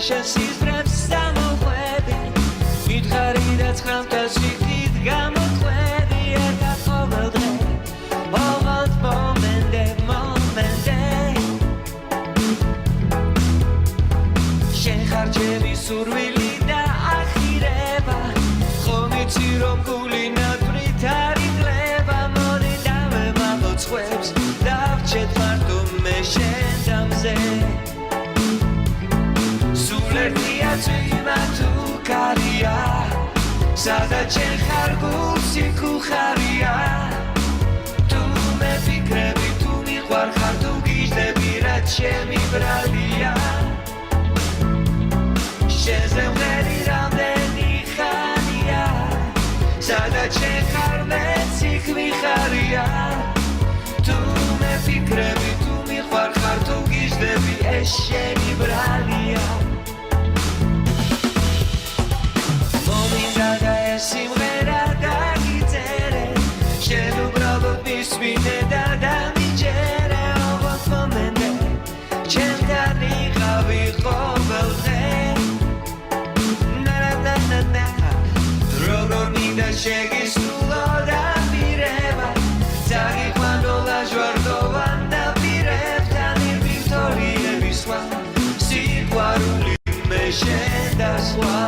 შესიზრებს სამოყვები მითხარი და ცხამთა სიტით გამოყვები ერთად ყოველ დღე ოღონდ მომენტე შენ ხარ ჩემი სურვილი და ახირება ხომ იცი რომ გული ნატრით არ იღლება მოდი დავემაყოცხებს დავჭეთ მარტო მე შენ დამზე სულერთია წვიმა თუ კარია სადაც შენ ხარ გულსი ქუხარია თუ მეფიქრები თუ მიყვარ ხარ თუ გიждები რაც ჩემი ბრალია შენზე ვღერი რამდენი ხანია სადაც შენ ხარ მეც იქ მიხარია თუ მეფიქრები თუ მიყვარ ხარ თუ გიждები ეს შენი ბრალია მომინდა და ეს სიმღერა დაგიწერე შენ უბრალოდ მისვინე და დამიჯერე ოღონდ მომენტე ჩემთან იყავი ყოველ დღე როგორ მინდა შეგისრულო და პირება წაგიყვანოლა ჟვარდოვან დაპირებთან ვიქტორიები სხვა სიყვარული მე შენ და სხვა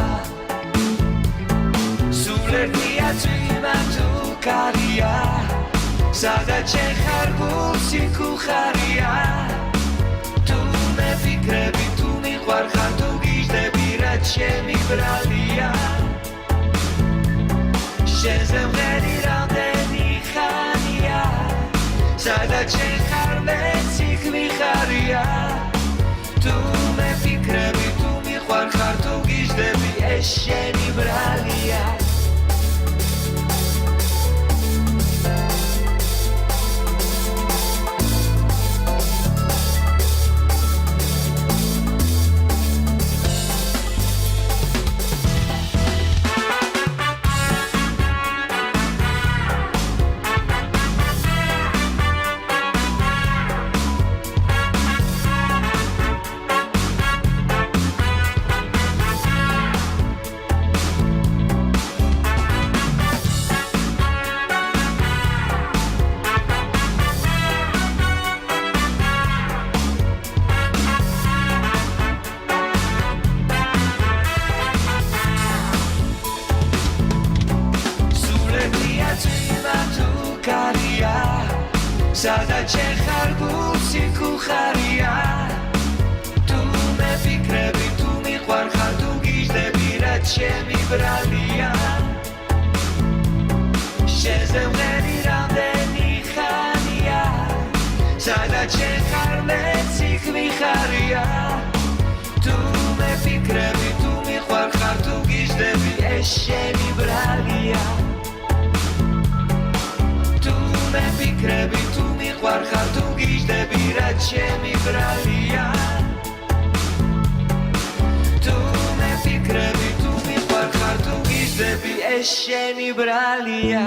სულერთია წვიმა თუ კარია სადაც შენ ხარ გულსი ქუხარია თუ მეფიქრები თუ მიყვარ ხარ თუ გიждები რაც ჩემი ბრალია შენზე ვღერი რამდენი ხანია სადაც შენ ხარ მეც იქ მიხარია თუ მეფიქრები თუ მიყვარ ხარ თუ გიждები ეს შენი ბრალია სადაც შენ ხარ გულსი ქუხარია თუ მეფიქრები თუ მიყვარ ხარ თუ გიждები რაც ჩემი ბრალია შენზე ვღერი რამდენი ხანია სადაც შენ ხარ მეც იქ მიხარია თუ მეფიქრები თუ მიყვარ ხარ თუ გიждები ეს შენი ბრალია მეფიქრები თუ მიყვარ ხარ თუ გიждები რაც ჩემი ბრალია თუ მეფიქრები თუ მიყვარ ხარ თუ გიждები ეს შენი ბრალია